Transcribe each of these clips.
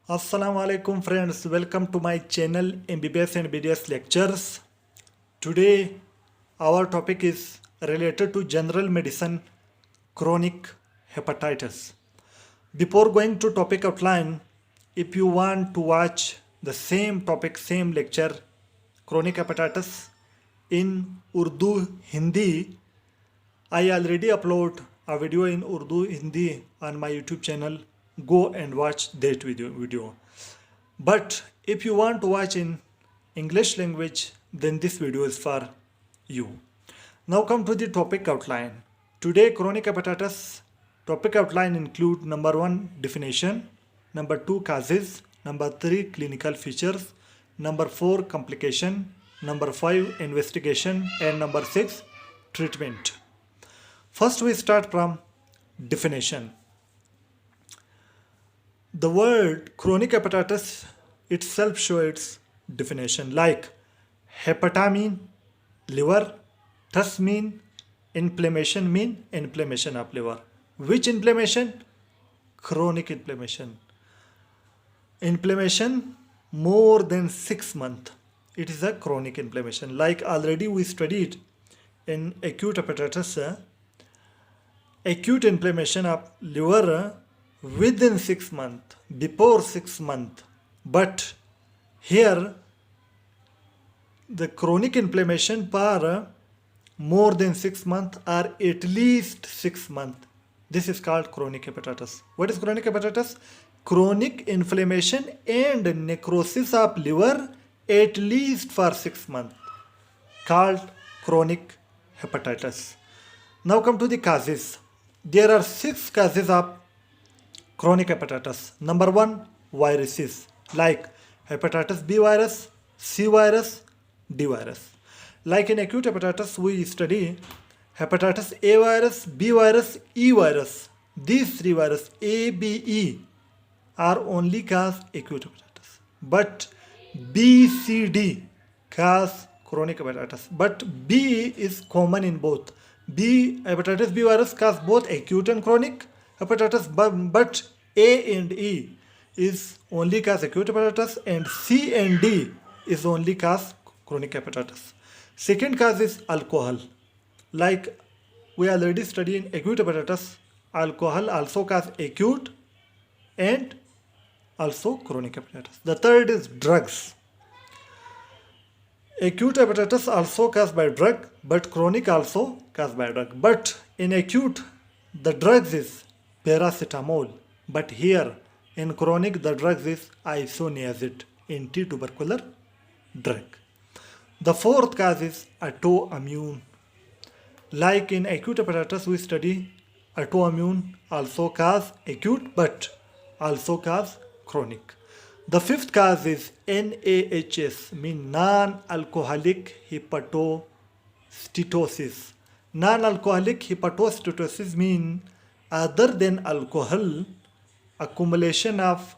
Assalamu alaikum friends, welcome to my channel MBBS and BDS lectures. Today our topic is related to general medicine, chronic hepatitis. Before going to topic outline, if you want to watch the same topic, same lecture, chronic hepatitis in Urdu Hindi, I already upload a video in Urdu Hindi on my YouTube channel. Go and watch that video. But if you want to watch in English language, then this video is for you. Now come to the topic outline. Today chronic hepatitis topic outline include number 1 definition, number 2 causes, number 3 clinical features, number 4 complication, number 5 investigation, and number 6 treatment. First we start from definition. The word chronic hepatitis itself shows its definition, like hepata mean liver, tus mean inflammation of liver. Which inflammation? Chronic inflammation. Inflammation more than 6 months. It is a chronic inflammation. Like already we studied in acute hepatitis, acute inflammation of liver within 6 months, before 6 months. But here the chronic inflammation for more than 6 months or at least 6 months. This is called chronic hepatitis. What is chronic hepatitis? Chronic inflammation and necrosis of liver at least for 6 months, called chronic hepatitis. Now come to the causes. There are 6 causes of chronic hepatitis. Number 1, viruses like hepatitis B virus, C virus, D virus. Like in acute hepatitis, we study hepatitis A virus, B virus, E virus. These 3 viruses, A, B, E, are only cause acute hepatitis. But B, C, D cause chronic hepatitis. But B is common in both. Hepatitis B virus cause both acute and chronic hepatitis, but A and E is only cause acute hepatitis, and C and D is only cause chronic hepatitis. Second cause is alcohol. Like we already studied in acute hepatitis, alcohol also cause acute and also chronic hepatitis. The third is drugs. Acute hepatitis also caused by drug, but chronic also caused by drug. But in acute, the drugs is paracetamol, but here in chronic, the drugs is isoniazid, anti-tubercular drug. The fourth cause is autoimmune. Like in acute hepatitis, we study autoimmune also cause acute, but also cause chronic. The fifth cause is NAHS, mean non-alcoholic hepatosteatosis. Non-alcoholic hepatosteatosis mean other than alcohol, accumulation of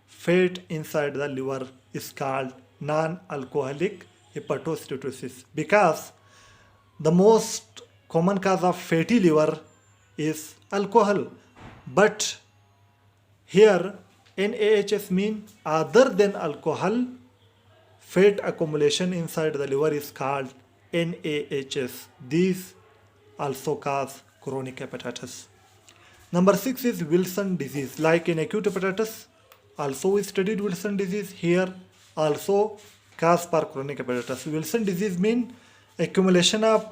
fat inside the liver is called non-alcoholic hepatosteatosis, because the most common cause of fatty liver is alcohol. But here NaHS mean other than alcohol, fat accumulation inside the liver is called NaHS. These also cause chronic hepatitis. Number 6 is Wilson disease. Like in acute hepatitis, also we studied Wilson disease. Here also cause for chronic hepatitis. Wilson disease mean accumulation of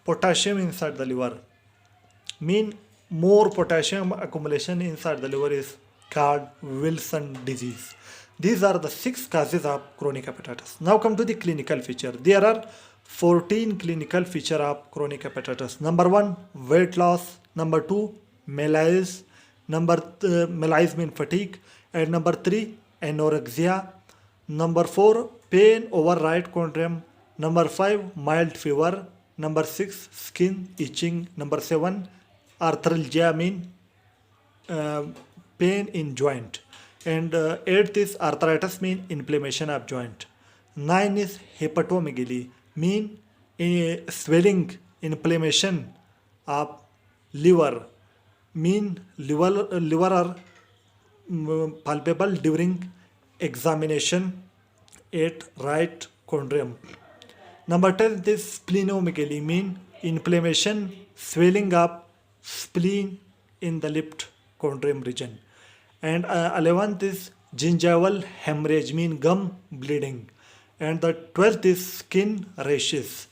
potassium inside the liver. Mean more potassium accumulation inside the liver is called Wilson disease. These are the 6 causes of chronic hepatitis. Now come to the clinical feature. There are 14 clinical feature of chronic hepatitis. Number 1, weight loss. Number 2, malaise. Malaise mean fatigue. And number 3, anorexia. Number 4, pain over right condyle. Number 5, mild fever. Number 6, skin itching. Number 7, arthralgia mean pain in joint. And 8th is arthritis mean inflammation of joint. 9 is hepatomegaly mean swelling, inflammation of liver, mean liver or palpable during examination at right chondrium. Number 10 is splenomegaly, mean inflammation, swelling up spleen in the left chondrium region. And 11th is gingival hemorrhage, mean gum bleeding. And the 12th is skin rashes.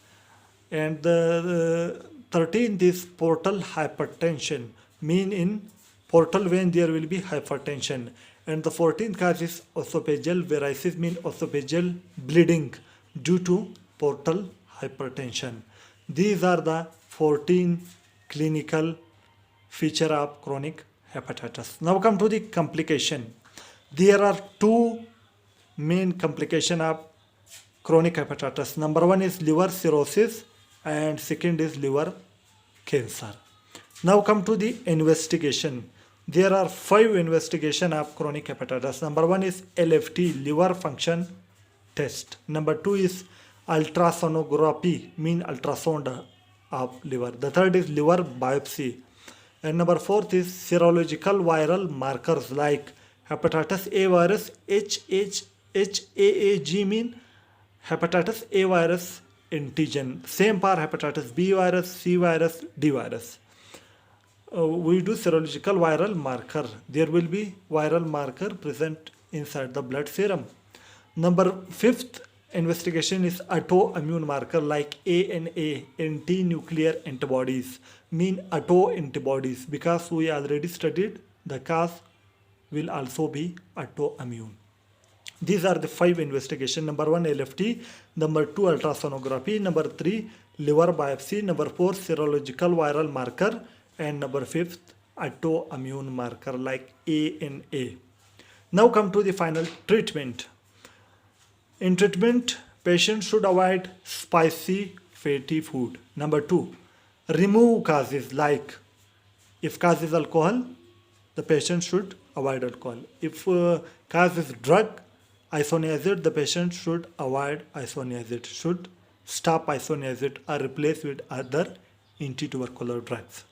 And the 13th is portal hypertension, mean in portal vein there will be hypertension. And the 14th cause is esophageal varices, mean esophageal bleeding due to portal hypertension. These are the 14 clinical feature of chronic hepatitis. Now come to the complication. There are two main complication of chronic hepatitis. Number one is liver cirrhosis and second is liver cancer. Now come to the investigation. There are 5 investigation of chronic hepatitis. Number one is LFT, liver function test. Number 2 is ultrasonography, mean ultrasound of liver. The third is liver biopsy. And number 4th is serological viral markers like hepatitis A virus, HAAG, mean hepatitis A virus antigen. Same for hepatitis B virus, C virus, D virus. We do serological viral marker. There will be viral marker present inside the blood serum. Number 5th investigation is autoimmune marker like ANA, anti-nuclear antibodies, mean autoantibodies, because we already studied the cause will also be autoimmune. These are the 5 investigation. Number 1 LFT, number 2 ultrasonography, number 3 liver biopsy, number 4 serological viral marker, and number 5th autoimmune marker like ANA. Now come to the final treatment. In treatment, patients should avoid spicy fatty food. Number 2, remove causes like if cause is alcohol, the patient should avoid alcohol. If cause is drug, isoniazid, the patient should avoid isoniazid, should stop isoniazid or replace with other anti-tubercular drugs.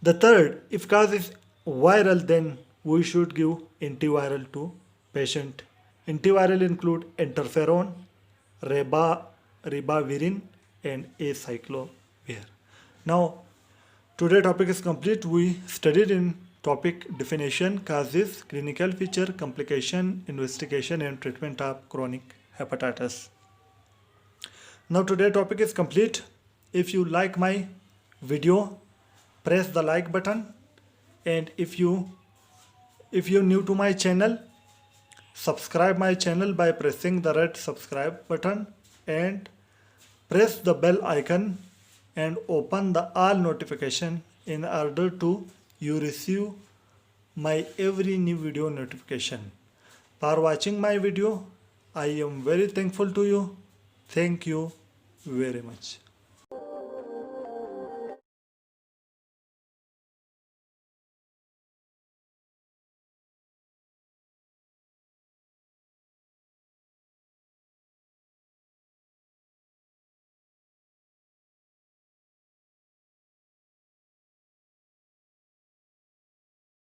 The third, if cause is viral, then we should give antiviral to patient. Antiviral include interferon, ribavirin, and acyclovir. Now, today topic is complete. We studied in topic definition, causes, clinical feature, complication, investigation, and treatment of chronic hepatitis. Now today topic is complete. If you like my video, press the like button, and if you new to my channel, subscribe my channel by pressing the red subscribe button and press the bell icon and open the all notification in order to you receive my every new video notification. For watching my video, I am very thankful to you. Thank you very much.